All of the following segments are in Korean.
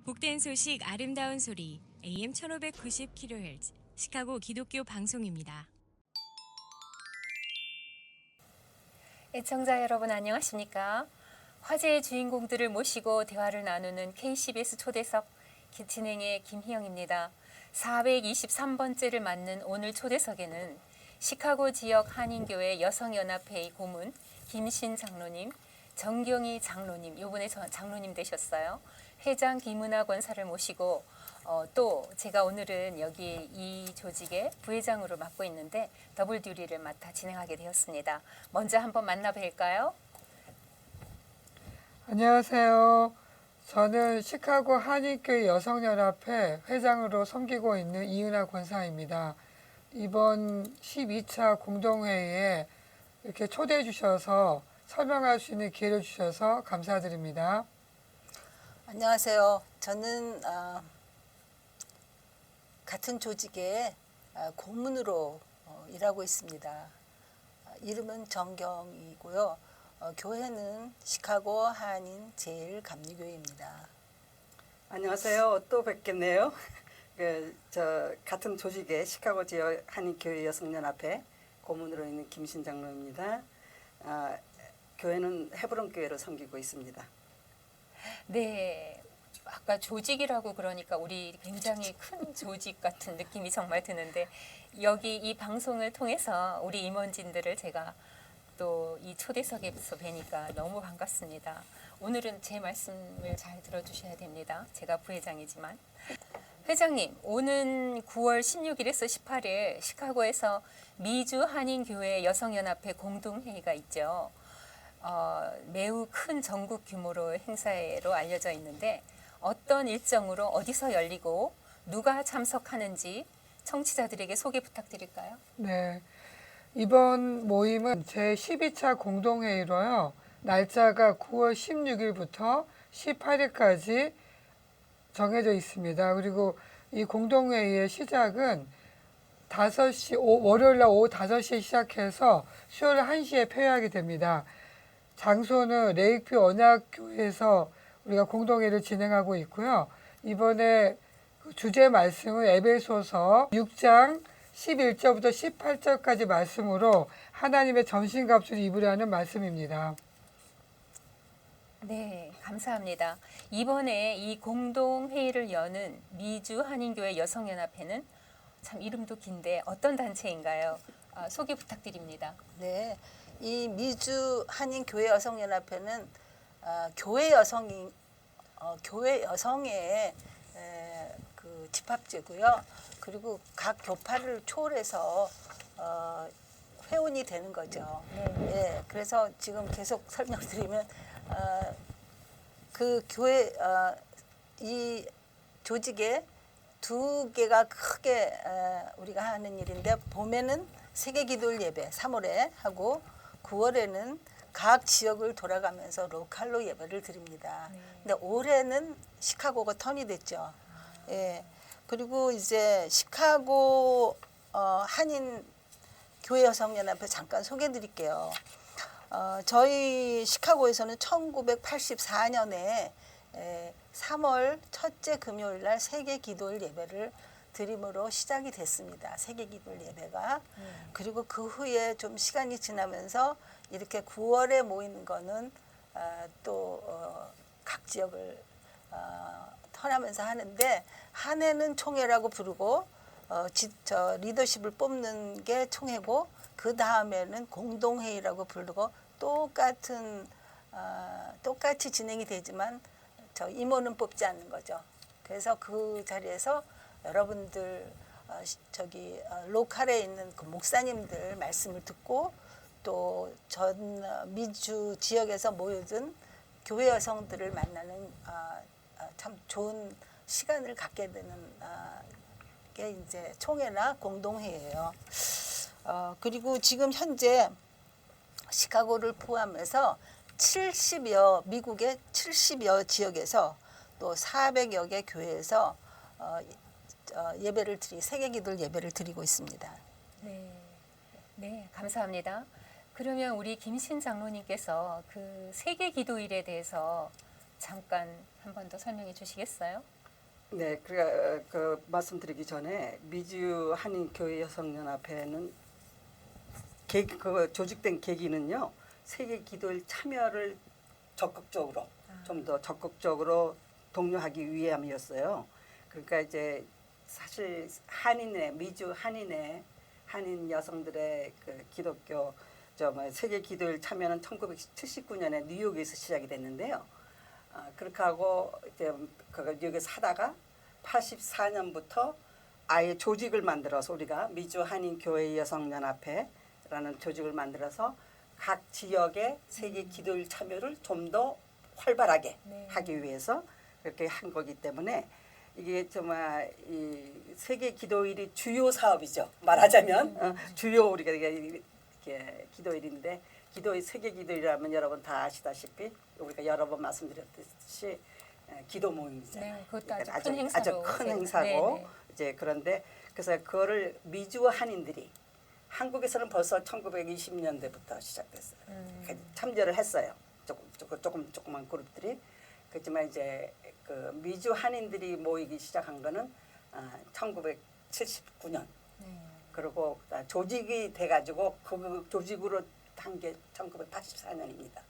복된 소식 아름다운 소리 AM 1590kHz 시카고 기독교 방송입니다. 애청자 여러분 안녕하십니까? 화제의 주인공들을 모시고 대화를 나누는 KCBS 초대석 진행의 김희영입니다. 423번째를 맞는 오늘 초대석에는 시카고 지역 한인교회 여성연합회의 고문 김신 장로님, 정경희 장로님, 이번에 장로님 되셨어요. 회장 김은하 권사를 모시고 또 제가 오늘은 여기 이 조직의 부회장으로 맡고 있는데 더블 듀리를 맡아 진행하게 되었습니다. 먼저 한번 만나뵐까요? 안녕하세요. 저는 시카고 한인교회 여성연합회 회장으로 섬기고 있는 이은하 권사입니다. 이번 12차 공동회의에 이렇게 초대해 주셔서 설명할 수 있는 기회를 주셔서 감사드립니다. 안녕하세요. 저는 같은 조직의 고문으로 일하고 있습니다. 이름은 정경이고요. 교회는 시카고 한인 제일감리교회입니다. 안녕하세요. 또 뵙겠네요. 저 같은 조직의 시카고 지역 한인교회 여성연합회 고문으로 있는 김신 장로입니다. 교회는 헤브론 교회로 섬기고 있습니다. 네, 아까 조직이라고 그러니까 우리 굉장히 큰 조직 같은 느낌이 정말 드는데 여기 이 방송을 통해서 우리 임원진들을 제가 또 이 초대석에서 뵈니까 너무 반갑습니다. 오늘은 제 말씀을 잘 들어주셔야 됩니다. 제가 부회장이지만. 회장님, 오는 9월 16일에서 18일 시카고에서 미주 한인교회 여성연합회 공동회의가 있죠. 매우 큰 전국 규모로 행사로 알려져 있는데 어떤 일정으로 어디서 열리고 누가 참석하는지 청취자들에게 소개 부탁드릴까요? 네. 이번 모임은 제12차 공동회의로요. 날짜가 9월 16일부터 18일까지 정해져 있습니다. 그리고 이 공동회의의 시작은 5시, 월요일 날 오후 5시에 시작해서 수요일 1시에 폐회하게 됩니다. 장소는 레이크뷰 언약교회에서 우리가 공동회의를 진행하고 있고요. 이번에 주제 말씀은 에베소서 6장 11절부터 18절까지 말씀으로 하나님의 전신갑주를 입으라는 말씀입니다. 네, 감사합니다. 이번에 이 공동회의를 여는 미주 한인교회 여성연합회는 참 이름도 긴데 어떤 단체인가요? 소개 부탁드립니다. 네, 이 미주 한인교회 여성연합회는 교회 여성의 그 집합제고요. 그리고 각 교파를 초월해서 회원이 되는 거죠. 예, 그래서 지금 계속 설명드리면 그 교회 이 조직에 두 개가 크게 우리가 하는 일인데 봄에는 세계기도일 예배 3월에 하고 9월에는 각 지역을 돌아가면서 로컬로 예배를 드립니다. 근데 올해는 시카고가 턴이 됐죠. 예. 그리고 이제 시카고 한인 교회 여성연합회 잠깐 소개해 드릴게요. 저희 시카고에서는 1984년에 3월 첫째 금요일 날 세계 기도일 예배를 드림으로 시작이 됐습니다. 세계 기도일 예배가. 그리고 그 후에 좀 시간이 지나면서 이렇게 9월에 모이는 거는 또 각 지역을 턴하면서 하는데 한 해는 총회라고 부르고 리더십을 뽑는 게 총회고 그 다음에는 공동회의라고 부르고 똑같이 진행이 되지만 저 임원은 뽑지 않는 거죠. 그래서 그 자리에서 여러분들 로컬에 있는 그 목사님들 말씀을 듣고 또 전 미주 지역에서 모여든 교회 여성들을 만나는 참 좋은 시간을 갖게 되는 게 이제 총회나 공동회예요. 그리고 지금 현재 시카고를 포함해서 미국의 70여 지역에서 또 400여 개 교회에서 세계기도를 예배를 드리고 있습니다. 네, 감사합니다. 그러면 우리 김신 장로님께서 그 세계 기도일에 대해서 잠깐 한 번 더 설명해 주시겠어요? 네, 그 말씀드리기 전에 미주 한인 교회 여성연합회는 그 조직된 계기는요, 세계 기도일 참여를 적극적으로 좀 더 적극적으로 독려하기 위함이었어요. 그러니까 이제 사실 한인의 미주 한인의 한인 여성들의 그 기독교 세계 기도일 참여는 1979년에 뉴욕에서 시작이 됐는데요. 그렇게 하고 이제 뉴욕에서 하다가 84년부터 아예 조직을 만들어서 우리가 미주 한인 교회 여성연합회라는 조직을 만들어서 각 지역의 세계 기도일 참여를 좀 더 활발하게 하기 위해서 그렇게 한 거기 때문에 이게 정말 이 세계 기도일이 주요 사업이죠. 말하자면 주요 우리가 이렇게 기도일인데 기도일 세계 기도일이라면 여러분 다 아시다시피 우리가 여러 번 말씀드렸듯이 기도 모임이잖아요. 네, 그것도 아주 그러니까 큰 행사로. 아주 큰 네, 행사고 네. 이제 그런데 그래서 그거를 미주 한인들이 한국에서는 벌써 1920년대부터 시작됐어요. 그러니까 참여를 했어요. 조그만 그룹들이. 그렇지만 이제 그 미주 한인들이 모이기 시작한 거는 1979년. 그리고 조직이 돼가지고 그 조직으로 한 게 1984년입니다.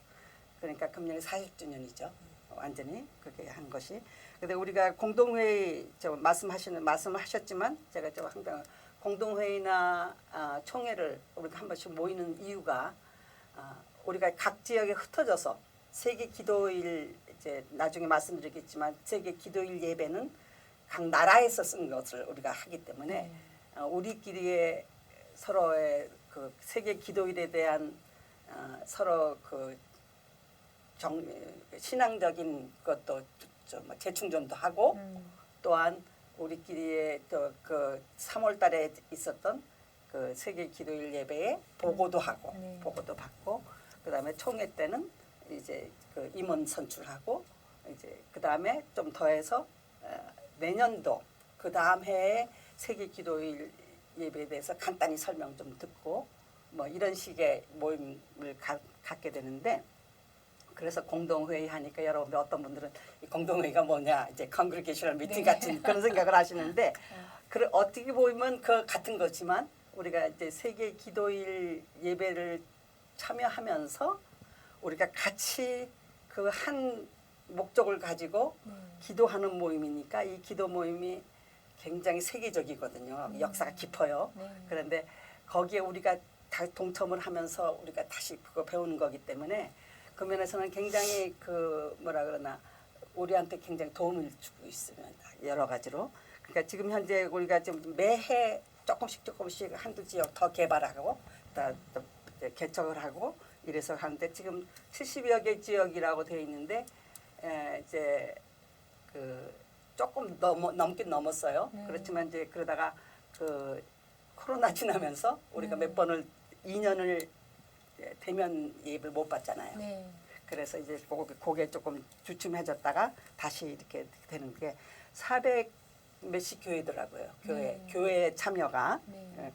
그러니까 금년이 40주년이죠. 완전히 그렇게 한 것이. 근데 우리가 공동회의 말씀하셨지만 제가 좀 항상 공동회의나 총회를 우리가 한 번씩 모이는 이유가 우리가 각 지역에 흩어져서 세계 기도일 이제 나중에 말씀드리겠지만 세계 기도일 예배는 각 나라에서 쓴 것을 우리가 하기 때문에 우리끼리의 서로의 그 세계 기도일에 대한 서로 그 신앙적인 것도 좀 재충전도 하고 또한 우리끼리의 또 그 3월달에 있었던 그 세계 기도일 예배에 보고도 하고 보고도 받고 그다음에 총회 때는 이제 그 임원 선출하고 이제 그다음에 좀 더해서 내년도 그 다음 해에 세계 기도일 예배에 대해서 간단히 설명 좀 듣고 뭐 이런 식의 모임을 갖게 되는데 그래서 공동회의 하니까 여러분 어떤 분들은 이 공동회의가 뭐냐 이제 컨그리게이셔널 미팅 같은 그런 생각을 하시는데 어떻게 보면 그 같은 거지만 우리가 이제 세계 기도일 예배를 참여하면서 우리가 같이 그 한 목적을 가지고 기도하는 모임이니까 이 기도 모임이 굉장히 세계적이거든요. 역사가 깊어요. 그런데 거기에 우리가 다 동참을 하면서 우리가 다시 그거 배우는 거기 때문에 그 면에서는 굉장히 그 뭐라 그러나 우리한테 굉장히 도움을 주고 있습니다. 여러 가지로. 그러니까 지금 현재 우리가 지금 매해 조금씩 한두 지역 더 개발하고 또 개척을 하고 이래서 하는데 지금 70여 개 지역이라고 되어 있는데 이제 그 조금 넘긴 넘었어요. 그렇지만 이제 그러다가 그 코로나 지나면서 우리가 몇 번을 2년을 대면 예배를 못 받잖아요. 그래서 이제 그게 조금 주춤해졌다가 다시 이렇게 되는 게 400 몇십 교회더라고요. 교회 참여가.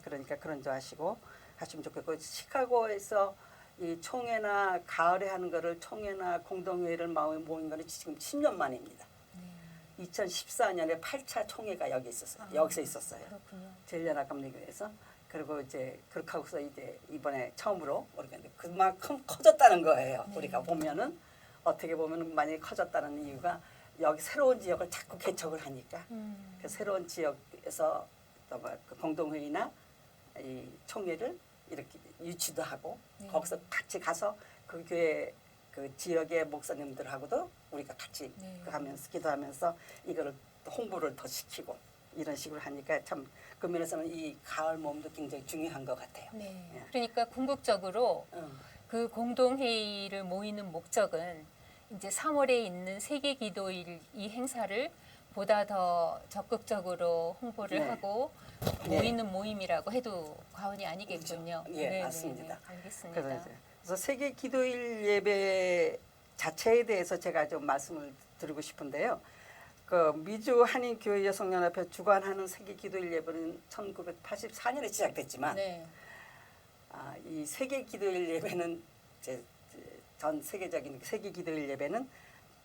그러니까 그런 줄 아시고 하시면 좋겠고 시카고에서 이 총회나 가을에 하는 거를 총회나 공동회의를 모인 거는 지금 10년 만입니다. 2014년에 8차 총회가 여기서 있었어요. 제일연합감리교회에서. 그리고 이제 그렇게 하고서 이제 이번에 처음으로 우리가 그만큼 커졌다는 거예요. 우리가 보면은 어떻게 보면은 많이 커졌다는 이유가 여기 새로운 지역을 자꾸 개척을 하니까 그 새로운 지역에서 그 공동회의나 이 총회를 이렇게 유치도 하고 거기서 같이 가서 그 교회 그 지역의 목사님들하고도 우리가 같이 하면서 기도하면서 이거를 홍보를 더 시키고 이런 식으로 하니까 참 그 면에서는 이 가을 모임도 굉장히 중요한 것 같아요. 그러니까 궁극적으로 그 공동회의를 모이는 목적은 이제 3월에 있는 세계 기도일 이 행사를 보다 더 적극적으로 홍보를 하고 모이는 모임이라고 해도 과언이 아니겠군요. 예, 맞습니다. 알겠습니다. 그래서 세계 기도일 예배 자체에 대해서 제가 좀 말씀을 드리고 싶은데요. 그 미주 한인 교회 여성연합회 주관하는 세계 기도일 예배는 1984년에 시작됐지만 이 세계 기도일 예배는 이제 전 세계적인 세계 기도일 예배는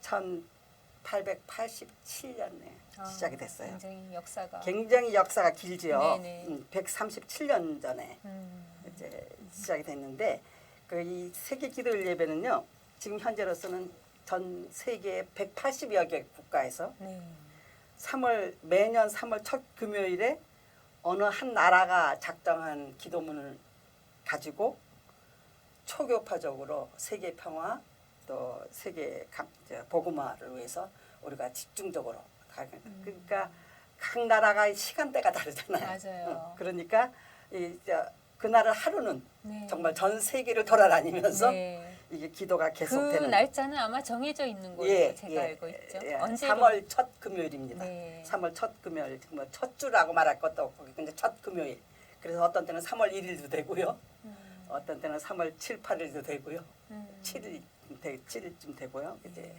1887년에 시작이 됐어요. 굉장히 역사가 길지요. 네네. 137년 전에 이제 시작이 됐는데 그 이 세계 기도일 예배는요. 지금 현재로서는 전 세계 180여 개 국가에서 네. 매년 3월 첫 금요일에 어느 한 나라가 작정한 기도문을 가지고 초교파적으로 세계 평화 또 세계 복음화를 위해서 우리가 집중적으로 그러니까 각 나라가 시간대가 다르잖아요. 맞아요. 그러니까 그 나라 하루는 네. 정말 전 세계를 돌아다니면서 네. 이게 기도가 그 계속되는. 날짜는 아마 정해져 있는 걸로 제가 알고 있죠. 언제 3월 첫 금요일입니다. 네. 3월 첫 금요일, 첫 주라고 말할 것도 없고 근데 첫 금요일. 그래서 어떤 때는 3월 1일도 되고요. 어떤 때는 3월 7, 8일도 되고요. 7일쯤 되고요. 이제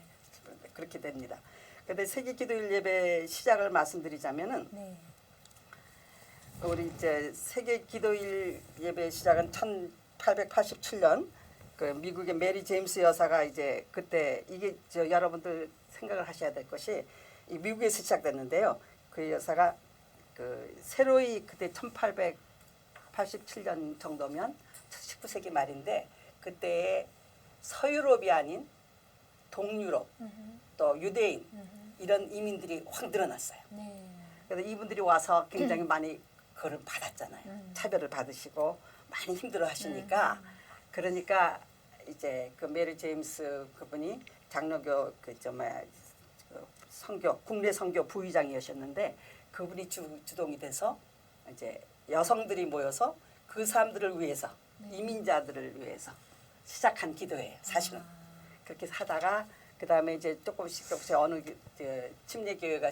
그렇게 됩니다. 근데 세계 기도일 예배 시작을 말씀드리자면은 네. 우리 이제 세계 기도일 예배 시작은 1887년 그 미국의 메리 제임스 여사가 이제 그때 이게 여러분들 생각을 하셔야 될 것이 이 미국에서 시작됐는데요. 그 여사가 그 새로이 그때 1887년 정도면 19세기 말인데 그때의 서유럽이 아닌 동유럽 또 유대인 이런 이민들이 확 늘어났어요. 네. 그래서 이분들이 와서 굉장히 많이 그걸 받았잖아요. 차별을 받으시고 많이 힘들어 하시니까 그러니까 이제 그 메리 제임스 그분이 장로교 그 선교 국내 선교 부의장이셨는데 그분이 주동이 돼서 이제 여성들이 모여서 그 사람들을 위해서 이민자들을 위해서 시작한 기도예요. 사실은 그렇게 하다가 그 다음에 이제 조금씩 어느 침례 교회가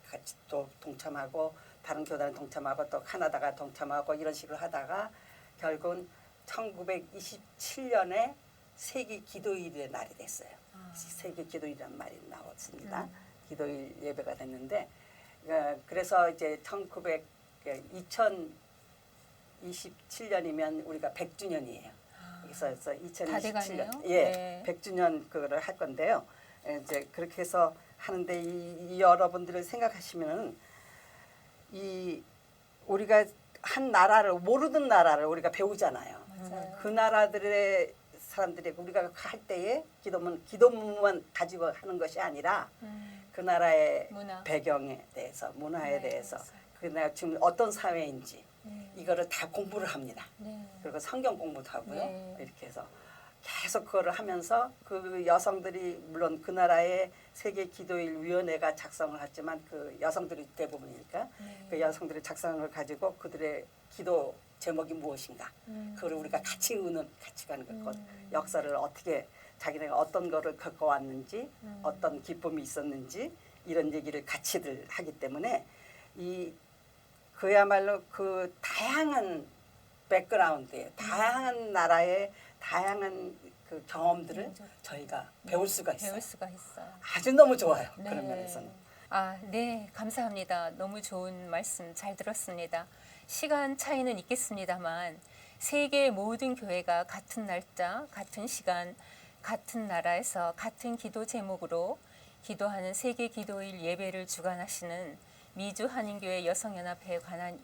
같이 또 동참하고 다른 교단은 동참하고 또 카나다가 동참하고 이런 식으로 하다가 결국은 1927년에 세계 기도일의 날이 됐어요. 세계 기도일이라는 말이 나왔습니다. 기도일 예배가 됐는데 그래서 이제 2027년이면 우리가 100주년이에요. 그래서 2027년 네. 100주년 그거를 할 건데요. 이제 그렇게 해서 하는데 이 여러분들을 생각하시면은 이 우리가 한 나라를 모르는 나라를 우리가 배우잖아요. 맞아요. 그 나라들의 사람들이 우리가 할 때에 기도문만 가지고 하는 것이 아니라 그 나라의 문화. 배경에 대해서 문화에 네, 대해서 그래서. 그 나라 지금 어떤 사회인지 네. 이거를 다 공부를 합니다. 네. 그리고 성경 공부도 하고요. 네. 이렇게 해서 계속 그거를 하면서 그 여성들이 물론 그 나라의 세계 기도일 위원회가 작성을 했지만 그 여성들이 대부분이니까 그 여성들의 작성을 가지고 그들의 기도 제목이 무엇인가 그걸 우리가 같이 가는 것 역사를 어떻게 자기네가 어떤 거를 겪어왔는지 어떤 기쁨이 있었는지 이런 얘기를 같이들 하기 때문에 그야말로 그 다양한 백그라운드에 다양한 나라의 다양한 그 경험들을 저희가 배울 수가 있어요. 배울 수가 있어요. 아주 너무 좋아요. 네. 그런 면에서는. 네, 감사합니다. 너무 좋은 말씀 잘 들었습니다. 시간 차이는 있겠습니다만 세계의 모든 교회가 같은 날짜, 같은 시간, 같은 나라에서 같은 기도 제목으로 기도하는 세계 기도일 예배를 주관하시는 미주 한인교회 여성연합회에 관한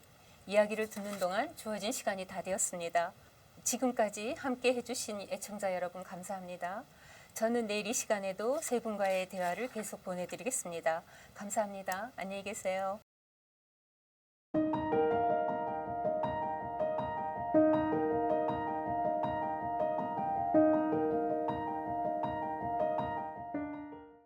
이야기를 듣는 동안 주어진 시간이 다 되었습니다. 지금까지 함께 해주신 애청자 여러분 감사합니다. 저는 내일 이 시간에도 세 분과의 대화를 계속 보내드리겠습니다. 감사합니다. 안녕히 계세요.